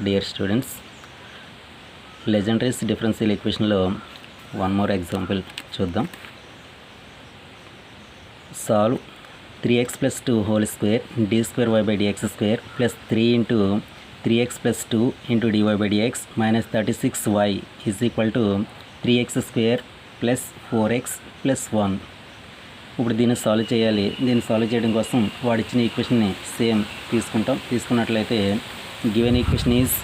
Dear students, Legendre's differential ఈక్వేషన్లో one more example చూద్దాం. Solve 3x + 2 whole square d2y / dx² plus 3 into 3x + 2 into dy / dx minus 36y is equal to 3x² plus 4x plus 1. ఇప్పుడు దీన్ని solve చేయాలి. దీన్ని solve చేయడం కోసం వాడిచ్చిన ఈక్వేషన్ని same తీసుకున్నట్లయితే given equation is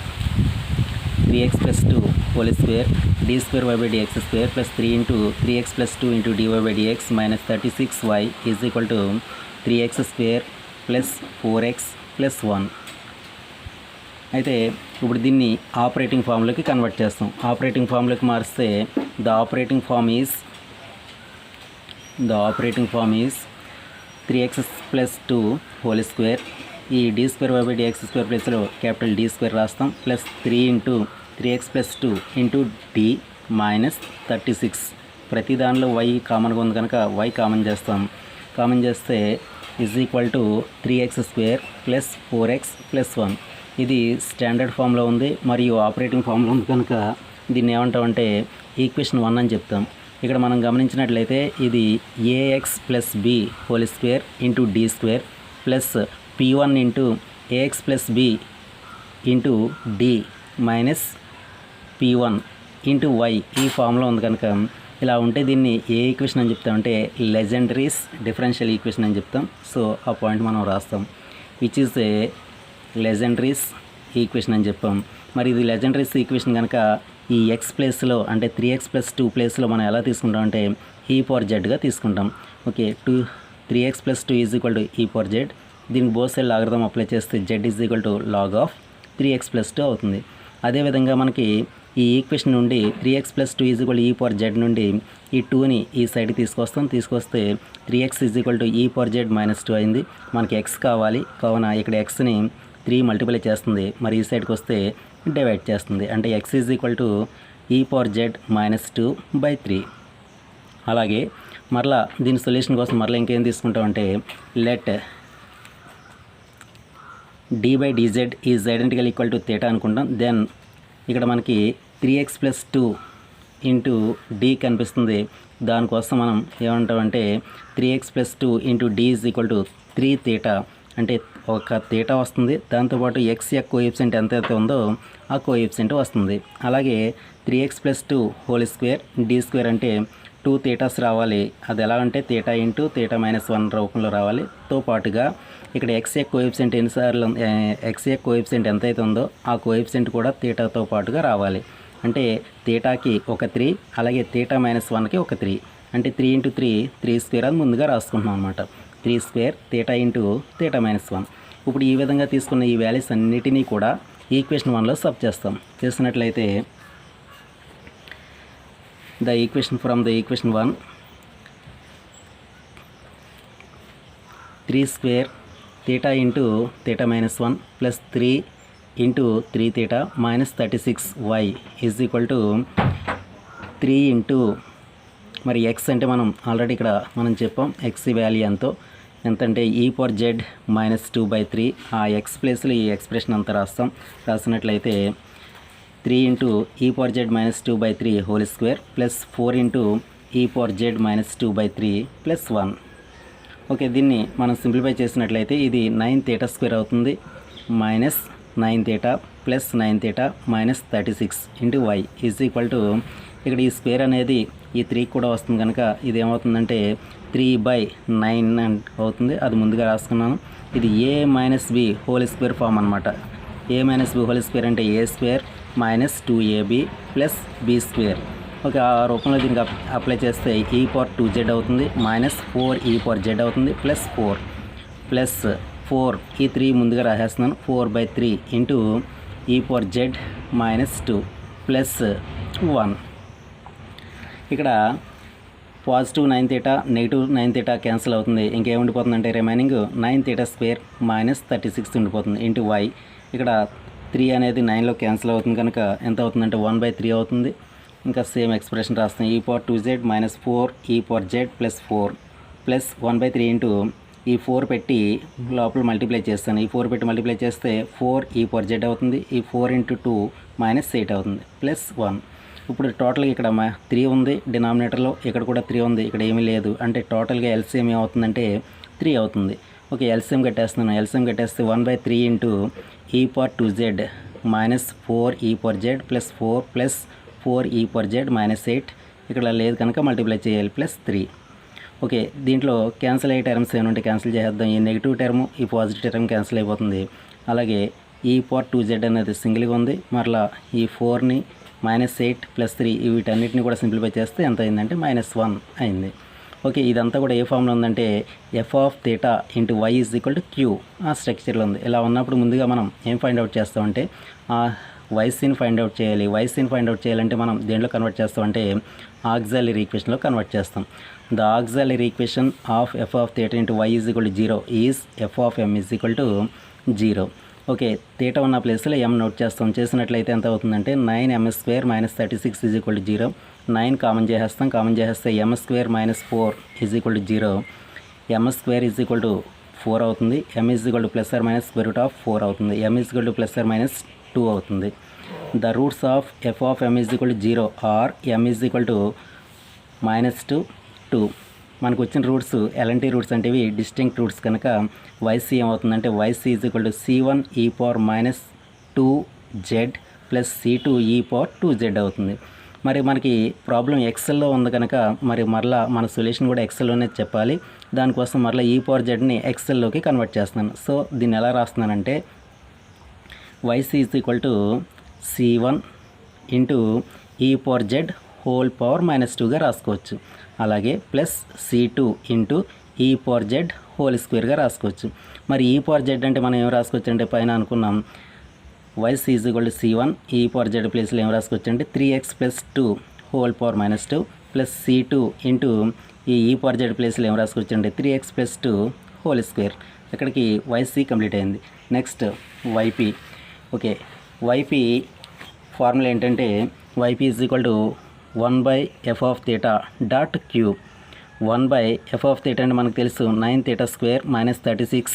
3x + 2 whole square d2y / dx² plus 3 into 3x + 2 into dy / dx minus 36y is equal to 3x² plus 4x plus 1. అయితే ఇప్పుడు దీన్ని ఆపరేటింగ్ ఫామ్లోకి కన్వర్ట్ చేస్తాం. ఆపరేటింగ్ ఫామ్లోకి మారిస్తే the operating form is 3x + 2 whole square. ఈ d2y / dx² ప్లేస్లో capital D² రాస్తాం. Plus 3 into 3x + 2 into d minus 36. ప్రతి దానిలో y కామన్గా ఉంది కనుక y కామన్ చేస్తాం. కామన్ చేస్తే is equal to 3x² plus 4x plus 1. ఇది స్టాండర్డ్ ఫామ్లో ఉంది మరియు ఆపరేటింగ్ ఫామ్లో ఉంది కనుక దీన్ని ఏమంటామంటే ఈక్వేషన్ 1 అని చెప్తాం. ఇక్కడ మనం గమనించినట్లయితే ఇది ax plus b whole square into d² plus p1 into ax plus b into d minus p1 into y ఈ ఫామ్లో ఉంది కనుక ఇలా ఉంటే దీన్ని ఏ ఈక్వేషన్ అని చెప్తామంటే లెజెండరీస్ డిఫరెన్షియల్ ఈక్వేషన్ అని చెప్తాం. సో ఆ పాయింట్ మనం రాస్తాం, which is a legendaries equation అని చెప్పాం. మరి ఇది లెజెండరీస్ ఈక్వేషన్ కనుక ఈ ఎక్స్ ప్లేస్లో అంటే 3x + 2 ప్లేస్లో మనం ఎలా తీసుకుంటాం అంటే e⁻z తీసుకుంటాం. Okay, 3x + 2 is equal to e⁻z. దీనికి బోత్ సైడ్ లాగరిథం అప్లై చేస్తే z is equal to log of 3x + 2 అవుతుంది. అదేవిధంగా మనకి ఈ ఈక్వేషన్ నుండి 3x + 2 ఈజ్ ఈక్వల్ e⁻z నుండి ఈ 2ని ఈ సైడ్కి తీసుకొస్తే 3x is equal to e⁻z - 2 అయింది. మనకి x కావాలి కావున ఇక్కడ xని 3 మల్టిప్లై చేస్తుంది, మరి ఈ సైడ్కి వస్తే డివైడ్ చేస్తుంది. అంటే x is equal to e⁻z - 2/3. అలాగే మరలా దీని సొల్యూషన్ కోసం మరలా ఇంకేం తీసుకుంటామంటే let d/dz is identical equal to θ అనుకుంటాం. దెన్ ఇక్కడ మనకి 3x + 2 ఇంటూ d కనిపిస్తుంది. దానికోసం మనం ఏమంటామంటే 3x + 2 into d is equal to 3θ. అంటే ఒక θ వస్తుంది, దాంతోపాటు x యొక్క కోఎఫిషియంట్ ఎంతైతే ఉందో ఆ కోఎఫిషియంట్ వస్తుంది. అలాగే 3x + 2 హోల్ స్క్వేర్ d² అంటే 2 θs రావాలి. అది ఎలా అంటే θ ఇంటూ θ - 1 రూపంలో రావాలి. తో పాటుగా ఇక్కడ x యొక్క కోఎఫిషియంట్ x యొక్క కోఎఫిషియంట్ ఎంతైతే ఉందో ఆ కోఎఫిషియంట్ కూడా θతో పాటుగా రావాలి. అంటే θకి ఒక 3, అలాగే θ - 1కి ఒక 3. అంటే 3 ఇంటూ 3 అని ముందుగా రాసుకుంటున్నాం అనమాట. 3² θ ఇంటూ θ - 1. ఇప్పుడు ఈ విధంగా తీసుకున్న ఈ వాల్యూస్ అన్నిటినీ కూడా ఈక్వేషన్ 1లో సబ్ చేస్తాం. చేసినట్లయితే the equation from the equation 1 3² θ into θ - 1 plus 3 into 3θ minus 36y is equal to 3 into మరి x అంటే మనం ఆల్రెడీ ఇక్కడ మనం చెప్పాం x వాల్యూ ఎంతంటే e⁻z - 2/3. ఆ x ప్లేస్లో ఈ ఎక్స్ప్రెషన్ అంతా రాసినట్లయితే 3 into e⁻z - 2/3 whole square plus 4 into e⁻z - 2/3 plus 1. Okay, దీన్ని మనం సింప్లిఫై చేసినట్లయితే ఇది 9θ² అవుతుంది. Minus 9θ plus 9θ minus 36 into y is equal to ఇక్కడ ఈ స్క్వేర్ అనేది ఈ 3 కూడా వస్తుంది కనుక ఇది ఏమవుతుందంటే 3/9 అవుతుంది. అది ముందుగా రాసుకున్నాను. ఇది a - b whole square form అనమాట. a - b హోల్ స్క్వేర్ అంటే a² minus 2ab plus b². Okay, ఆ రూపంలో దీనికి అప్లై చేస్తే e⁻2z అవుతుంది. మైనస్ 4e⁻z అవుతుంది. ప్లస్ 4 ప్లస్ 4 ఈ 3 ముందుగా రాసేస్తున్నాను. 4/3 ఇంటూ e⁻z - 2 ప్లస్ 1. ఇక్కడ పాజిటివ్ 9θ నెగిటివ్ 9θ క్యాన్సిల్ అవుతుంది. ఇంకేముండిపోతుందంటే రిమైనింగ్ 9θ² మైనస్ 36 ఉండిపోతుంది ఇంటూ y. ఇక్కడ 3 అనేది 9లో క్యాన్సిల్ అవుతుంది కనుక ఎంత అవుతుందంటే 1/3 అవుతుంది. ఇంకా సేమ్ ఎక్స్ప్రెషన్ రాస్తాం. e⁻2z - 4 e⁻z plus 4 plus 1/3 into ఈ 4 పెట్టి లోపల మల్టిప్లై చేస్తాను. ఈ 4 పెట్టి మల్టిప్లై చేస్తే 4 e పవర్ z అవుతుంది. ఈ 4 × 2 -8 అవుతుంది ప్లస్ 1. ఇప్పుడు టోటల్గా ఇక్కడ 3 ఉంది డినామినేటర్లో, ఇక్కడ కూడా 3 ఉంది, ఇక్కడ ఏమీ లేదు. అంటే టోటల్గా ఎల్సిఎం ఏమవుతుందంటే 3 అవుతుంది. Okay, LCM కట్టేస్తున్నాను. ఎల్సిఎం కట్టేస్తే 1/3 × e power 2z -4 e power z plus 4 plus 4 e power z -8. ఇక్కడ లేదు కనుక మల్టిప్లై చేయాలి ప్లస్ 3. ఓకే, దీంట్లో క్యాన్సిల్ అయ్యే టర్మ్స్ ఏమంటే క్యాన్సిల్ చేద్దాం. ఈ నెగిటివ్ టర్మ్ ఈ పాజిటివ్ టర్మ్ క్యాన్సిల్ అయిపోతుంది. అలాగే ఈ పవర్ 2z అనేది సింగిల్గా ఉంది. మరలా ఈ 4ని -8 ప్లస్ 3 వీటన్నిటిని కూడా సింప్లిఫై చేస్తే ఎంత అయిందంటే -1 అయింది. ఓకే, ఇదంతా కూడా ఏ ఫామ్లో ఉందంటే f(θ) × y = q ఆ స్ట్రక్చర్లో ఉంది. ఇలా ఉన్నప్పుడు ముందుగా మనం ఏం ఫైండ్ అవుట్ చేస్తామంటే వైసీని ఫైండ్ అవుట్ చేయాలి. వైసీని ఫైండ్ అవుట్ చేయాలంటే మనం దేంట్లో కన్వర్ట్ చేస్తామంటే ఆక్సిలరీ ఈక్వేషన్లో కన్వర్ట్ చేస్తాం. The auxiliary equation of f(θ) × y = 0 is f(m) = 0. Okay, θ ఉన్న ప్లేస్లో m నోట్ చేస్తాం. చేసినట్లయితే ఎంత అవుతుందంటే 9m² - 36 = 0. 9 కామన్ చేసేస్తాం. కామన్ చేసేస్తే m² - 4 = 0. m² = 4 అవుతుంది. m ±4 అవుతుంది. m ±2 అవుతుంది. The roots of f(m) = 0 or m -2 2. మనకు వచ్చిన రూట్స్ ఎలాంటి రూట్స్ అంటే ఇవి డిస్టింక్ట్ రూట్స్ కనుక వైసీ ఏమవుతుందంటే YC c1 e power -2z plus c2 e power 2z అవుతుంది. మరి మనకి ప్రాబ్లం ఎక్సెల్లో ఉంది కనుక మరలా మన సొల్యూషన్ కూడా ఎక్సెల్లోనే చెప్పాలి. దానికోసం మరలా e పవర్ zని ఎక్సెల్లోకి కన్వర్ట్ చేస్తున్నాను. సో దీన్ని ఎలా రాస్తున్నానంటే yc c1 × e power z whole power -2గా రాసుకోవచ్చు. అలాగే plus c2 × e power z whole స్క్వేర్గా రాసుకోవచ్చు. మరి e పవర్ z అంటే మనం ఏం రాసుకోవచ్చు అంటే పైన అనుకున్నాం yc c1 e power z ప్లేస్లో ఏం రాసుకోవచ్చు అంటే 3x + 2 whole power -2 plus c2 × ఈ e పవర్ z ప్లేస్లో ఏం రాసుకోవచ్చు అంటే 3x + 2 హోల్ స్క్వేర్. ఇక్కడికి yc కంప్లీట్ అయింది. Next yp. Okay, yp formula ఏంటంటే yp = 1/f(θ) dot q. 1/f(θ) అంటే మనకు తెలుసు 9θ² - 36.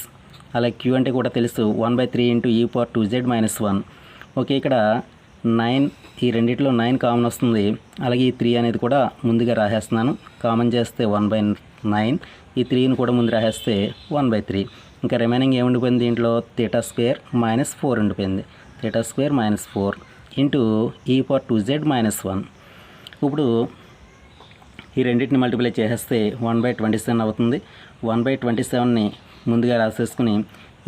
అలాగే q అంటే కూడా తెలుసు 1/3 × e పవర్ 2z -1. ఓకే, ఇక్కడ 9 ఈ రెండిట్లో 9 కామన్ వస్తుంది. అలాగే ఈ 3 అనేది కూడా ముందుగా రాసేస్తున్నాను. కామన్ చేస్తే 1/9. ఈ 3ని కూడా ముందు రాసేస్తే 1/3. ఇంకా రిమైనింగ్ ఏముండిపోయింది దీంట్లో θ² -4 ఉండిపోయింది. θ² -4 × e పవర్ 2z -1. ఇప్పుడు ఈ రెండింటిని మల్టిప్లై చేసేస్తే 1/27 అవుతుంది. 1/27ని ముందుగా రాసేసుకుని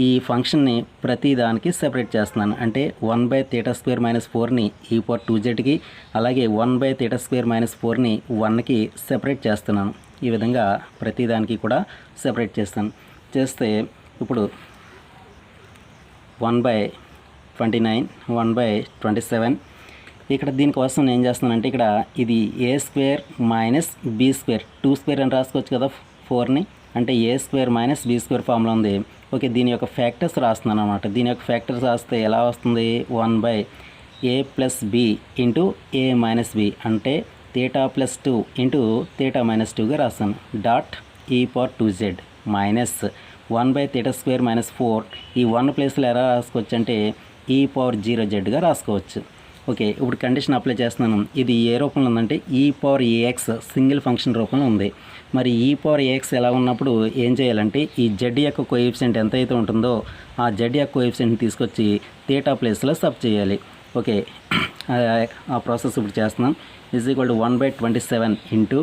ఈ ఫంక్షన్ని ప్రతి దానికి సెపరేట్ చేస్తున్నాను. అంటే 1/θ² -4ని e పవర్ 2zకి, అలాగే 1/θ² -4ని 1కి సెపరేట్ చేస్తున్నాను. ఈ విధంగా ప్రతి దానికి కూడా సెపరేట్ చేస్తాను. చేస్తే ఇప్పుడు 1/29 1/27. ఇక్కడ దీనికోసం నేను ఏం చేస్తున్నానంటే ఇక్కడ ఇది a² - b², 2² అని రాసుకోవచ్చు కదా 4ని. అంటే a² - b² ఫార్ములా ఉంది. ఓకే, దీని యొక్క ఫ్యాక్టర్స్ రాస్తున్నాను అనమాట. దీని యొక్క ఫ్యాక్టర్స్ రాస్తే ఎలా వస్తుంది 1/a + b × a - b అంటే θ + 2 × θ - 2గా రాస్తాను. Dot e power 2z minus 1/θ² -4 ఈ 1 ప్లేస్లో ఎలా రాసుకోవచ్చు అంటే e పవర్ 0zగా రాసుకోవచ్చు. ఓకే, ఇప్పుడు కండిషన్ అప్లై చేస్తున్నాను. ఇది ఏ రూపంలో ఉందంటే e power ax single function రూపంలో ఉంది. మరి e పవర్ ax ఎలా ఉన్నప్పుడు ఏం చేయాలంటే ఈ z యొక్క కోఎఫిషియంట్ ఎంత అయితే ఉంటుందో ఆ z యొక్క కోఎఫిషియంట్ని తీసుకొచ్చి θ ప్లేస్లో సబ్ చేయాలి. ఓకే, ఆ ప్రాసెస్ ఇప్పుడు చేస్తున్నాం. = 1/27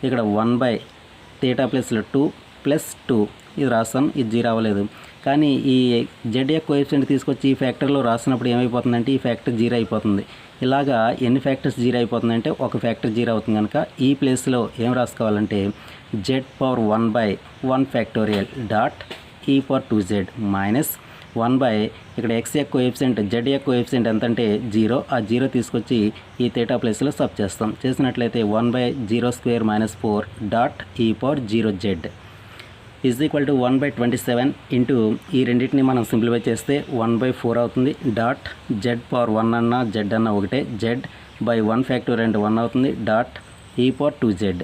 ఇక్కడ 1/θ ప్లేస్లో 2 + 2 ఇది రాస్తాం. ఇది 0 అవ్వలేదు. కానీ ఈ z యొక్క కోఎఫిషియంట్ తీసుకొచ్చి ఈ ఫ్యాక్టర్లో రాసినప్పుడు ఏమైపోతుందంటే ఈ ఫ్యాక్టర్ 0 అయిపోతుంది. ఇలాగా ఎన్ని ఫ్యాక్టర్స్ 0 అయిపోతుందంటే ఒక ఫ్యాక్టర్ 0 అవుతుంది కనుక ఈ ప్లేస్లో ఏం రాసుకోవాలంటే z⁴ factorial dot e power 2z minus 1/ ఇక్కడ x యొక్క కోఎఫిషియంట్ z యొక్క కోఎఫిషియంట్ ఎంత అంటే 0. ఆ 0 తీసుకొచ్చి ఈ θ ప్లేస్లో సబ్ చేస్తాం. చేసినట్లయితే 1/0² - 4 డాట్ e పవర్ 0z = 1/27 ఈ రెండింటిని మనం సింప్లిఫై చేస్తే 1/4 అవుతుంది. డాట్ z⁴1 అన్న z అన్న ఒకటే, z/1 ఫ్యాక్టోరియల్ అంటే 1 అవుతుంది. Dot e power 2z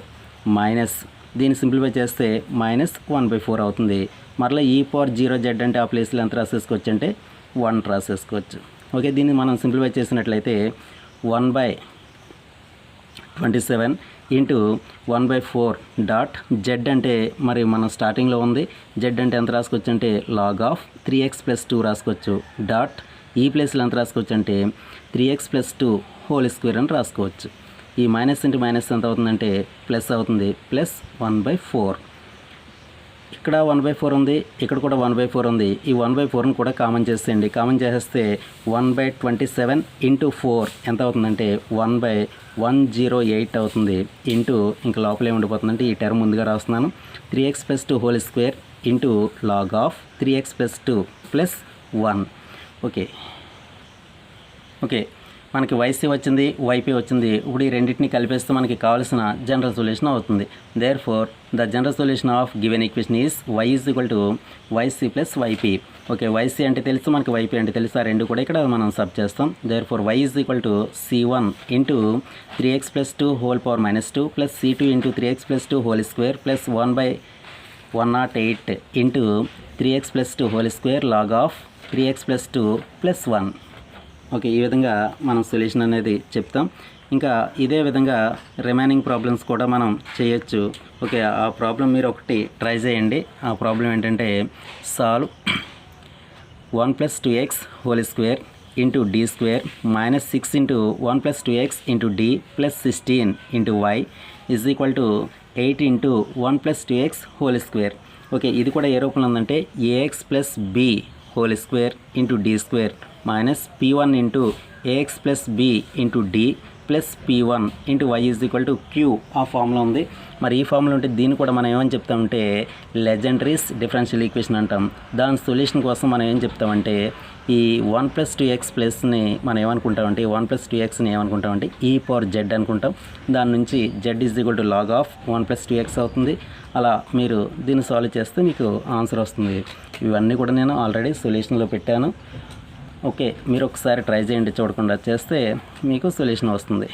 minus దీన్ని సింప్లిఫై చేస్తే -1/4 అవుతుంది. మరలా e⁻0z అంటే ఆ ప్లేస్లో ఎంత రాసేసుకోవచ్చు అంటే 1 రాసేసుకోవచ్చు. ఓకే, దీన్ని మనం సింప్లిఫై చేసినట్లయితే 1/27 ఇంటూ 1/4 డాట్ జెడ్ అంటే మరి మనం స్టార్టింగ్లో ఉంది. జెడ్ అంటే ఎంత రాసుకోవచ్చు అంటే log ఆఫ్ 3x + 2 రాసుకోవచ్చు. డాట్ ఈ ప్లేస్లో ఎంత రాసుకోవచ్చు అంటే 3x + 2 హోల్ స్క్వేర్ అని రాసుకోవచ్చు. ఈ మైనస్ ఇంటూ మైనస్ ఎంత అవుతుందంటే ప్లస్ అవుతుంది. ప్లస్ 1/4. ఇక్కడ 1/4 ఉంది, ఇక్కడ కూడా 1/4 ఉంది. ఈ 1/4ని కూడా కామన్ చేసేయండి. కామన్ చేసేస్తే 1/27 ఇంటూ 4 ఎంత అవుతుందంటే 1/108 అవుతుంది. ఇంటూ ఇంకా లోపలే ఉండిపోతుందంటే ఈ టర్మ్ ముందుగా రాస్తున్నాను. 3x + 2 whole square into log of 3x + 2 + 1. Okay, మనకి YC వచ్చింది, YP వచ్చింది. ఇప్పుడు ఈ రెండింటిని కలిపేస్తే మనకి కావాల్సిన జనరల్ సొల్యూషన్ అవుతుంది. Therefore the general solution of given equation is y = YC + YP. Okay, YC అంటే తెలుసు, మనకి YP అంటే తెలుసు. ఆ రెండు కూడా ఇక్కడ మనం సబ్ చేస్తాం. Therefore y = C1 into 3x + 2 whole power -2 + C2 into 3x + 2 whole square + 1/108 into 3x + 2 whole square log of 3x + 2 + 1. Okay, ఈ విధంగా మనం సొల్యూషన్ అనేది చెప్తాం. ఇంకా ఇదే విధంగా రిమైనింగ్ ప్రాబ్లమ్స్ కూడా మనం చేయొచ్చు. ఓకే, ఆ ప్రాబ్లం మీరు ఒకటి ట్రై చేయండి. ఆ ప్రాబ్లం ఏంటంటే solve 1 + 2x whole square into d square -6 into 1 + 2x into d + 16 into y is equal to 8 into 1 + 2x whole square. Okay, ఇది కూడా ఏ రూపంలో ఉందంటే ax + b whole square into d square minus p1 into ax + b into d plus p1 into y is equal to q ఆ ఫామ్లో ఉంది. మరి ఈ ఫామ్లో ఉంటే దీన్ని కూడా మనం ఏమని చెప్తామంటే లెజెండ్రీస్ డిఫరెన్షియల్ ఈక్వేషన్ అంటాం. దాని సొల్యూషన్ కోసం మనం ఏం చెప్తామంటే ఈ 1 + 2x ప్లస్ని మనం ఏమనుకుంటామంటే 1 + 2xని ఏమనుకుంటామంటే e⁻z అనుకుంటాం. దాని నుంచి z is equal to log of 1 + 2x అవుతుంది. అలా మీరు దీన్ని సాల్వ్ చేస్తే మీకు ఆన్సర్ వస్తుంది. ఇవన్నీ కూడా నేను ఆల్రెడీ సొల్యూషన్లో పెట్టాను. ఓకే, మీరు ఒకసారి ట్రై చేయండి, చూడకుండా చేస్తే మీకు సొల్యూషన్ వస్తుంది.